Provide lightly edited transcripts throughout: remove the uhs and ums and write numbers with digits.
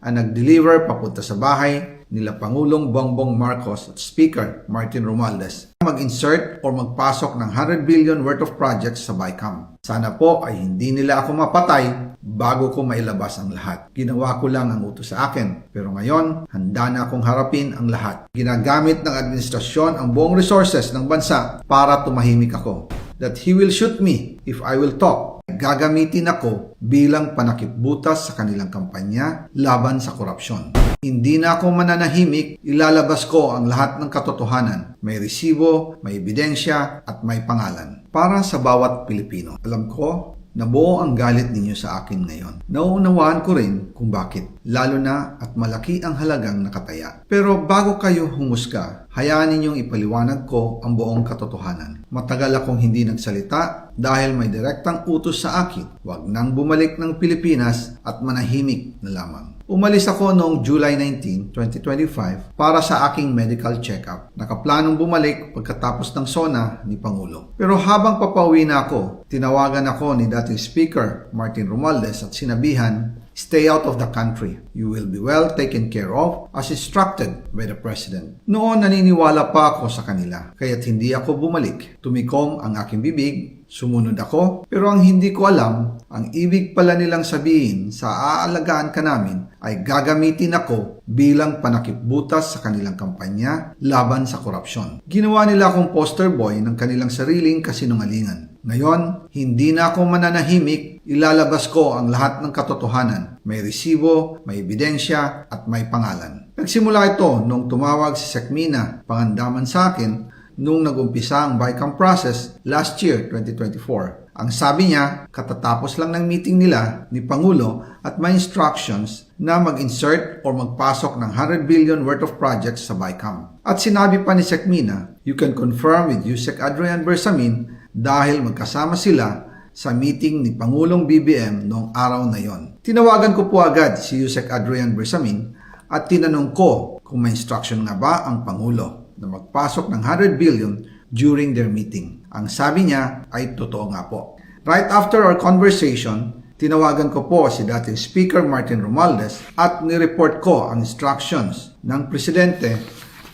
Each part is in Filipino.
ang nag-deliver papunta sa bahay nila Pangulong Bongbong Marcos at Speaker Martin Romualdez mag-insert o magpasok ng 100 billion worth of projects sa BICAM. Sana po ay hindi nila ako mapatay bago ko mailabas ang lahat. Ginawa ko lang ang utos sa akin, pero ngayon handa na akong harapin ang lahat. Ginagamit ng administrasyon ang buong resources ng bansa para tumahimik ako. That he will shoot me if I will talk. Gagamitin ako bilang panakipbutas sa kanilang kampanya laban sa korupsyon. Hindi na ako mananahimik, ilalabas ko ang lahat ng katotohanan. May resibo, may ebidensya, at may pangalan. Para sa bawat Pilipino. Alam ko, nabuo ang galit ninyo sa akin ngayon. Nauunawaan ko rin kung bakit, lalo na at malaki ang halagang nakataya. Pero bago kayo humusga, hayaan ninyong ipaliwanag ko ang buong katotohanan. Matagal akong hindi nagsalita dahil may direktang utos sa akin. Huwag nang bumalik ng Pilipinas at manahimik na lamang. Umalis ako noong July 19, 2025 para sa aking medical check-up. Nakaplanong bumalik pagkatapos ng SONA ni Pangulo. Pero habang papauwi na ako, tinawagan ako ni dating Speaker Martin Romualdez at sinabihan, "Stay out of the country. You will be well taken care of as instructed by the President." Noon naniniwala pa ako sa kanila, kaya't hindi ako bumalik. Tumikom ang aking bibig, sumunod ako, pero ang hindi ko alam, ang ibig pala nilang sabihin sa aalagaan ka namin ay gagamitin ako bilang panakipbutas sa kanilang kampanya laban sa korupsyon. Ginawa nila akong poster boy ng kanilang sariling kasinungalingan. Ngayon, hindi na ako mananahimik, ilalabas ko ang lahat ng katotohanan. May resibo, may ebidensya, at may pangalan. Nagsimula ito nung tumawag si Sekmina Pangandaman sa akin nung nag-umpisa ang BICAM process last year, 2024. Ang sabi niya, katatapos lang ng meeting nila ni Pangulo at may instructions na mag-insert o magpasok ng 100 billion worth of projects sa BICAM. At sinabi pa ni Sekmina, "You can confirm with Yusek Adrian Bersamin dahil magkasama sila sa meeting ni Pangulong BBM noong araw na yon." Tinawagan ko po agad si Yusek Adrian Bersamin at tinanong ko kung may instruction nga ba ang Pangulo na magpasok ng 100 billion during their meeting. Ang sabi niya ay totoo nga po. Right after our conversation, tinawagan ko po si dating Speaker Martin Romualdez at nireport ko ang instructions ng Presidente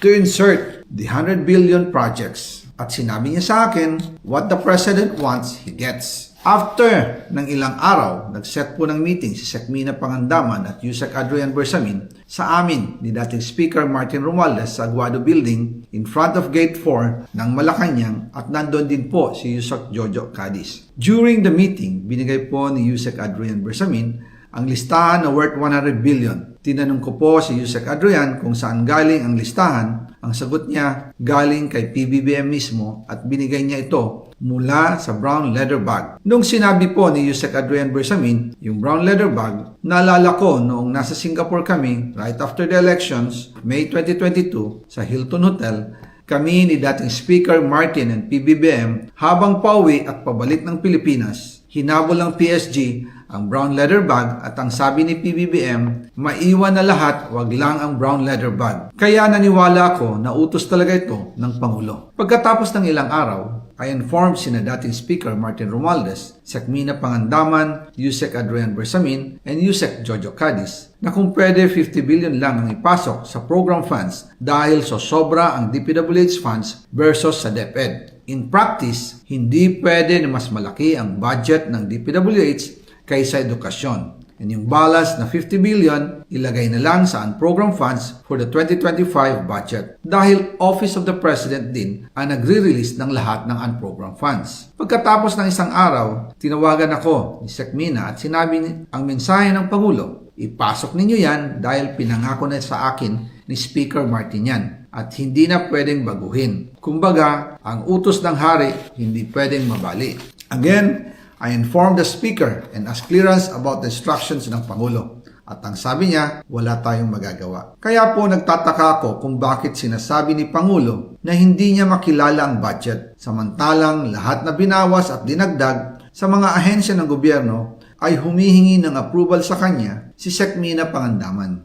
to insert the 100 billion projects. At sinabi niya sa akin, what the President wants, he gets. After ng ilang araw, nag-set po ng meeting si Sekmina Pangandaman at Yusek Adrian Bersamin sa amin ni dating Speaker Martin Romualdez sa Aguado Building in front of Gate 4 ng Malacanang at nandun din po si Yusek Jojo Cadiz. During the meeting, binigay po ni Yusek Adrian Bersamin ang listahan na worth 100 billion. Tinanong ko po si Yusek Adrian kung saan galing ang listahan. Ang sagot niya, galing kay PBBM mismo at binigay niya ito mula sa brown leather bag. Nung sinabi po ni Yusek Adrian Bersamin, yung brown leather bag, naalala ko noong nasa Singapore kami right after the elections, May 2022, sa Hilton Hotel, kami ni dating Speaker Martin and PBBM habang pauwi at pabalik ng Pilipinas, hinabol ng PSG ang brown leather bag at ang sabi ni PBBM, maiwan na lahat, wag lang ang brown leather bag. Kaya naniwala ako na utos talaga ito ng Pangulo. Pagkatapos ng ilang araw, I informed sina dating Speaker Martin Romualdez, Sekmina Pangandaman, Yusek Adrian Bersamin, and Yusek Jojo Cadiz na kung pwede 50 billion lang ang ipasok sa program funds dahil sobra ang DPWH funds versus sa DepEd. In practice, hindi pwede na mas malaki ang budget ng DPWH kaysa edukasyon. And yung balance na 50 billion, ilagay na lang sa unprogram funds for the 2025 budget. Dahil Office of the President din ang nagre-release ng lahat ng unprogram funds. Pagkatapos ng isang araw, tinawagan ako ni Sekmina at sinabi ang mensahe ng Pangulo, ipasok ninyo yan dahil pinangako na sa akin ni Speaker Martin yan at hindi na pwedeng baguhin. Kumbaga, ang utos ng hari hindi pwedeng mabali. Again, I informed the Speaker and asked clearance about the instructions ng Pangulo. At ang sabi niya, wala tayong magagawa. Kaya po nagtataka ako kung bakit sinasabi ni Pangulo na hindi niya makilala ang budget. Samantalang lahat na binawas at dinagdag sa mga ahensya ng gobyerno ay humihingi ng approval sa kanya si Sekmina Pangandaman.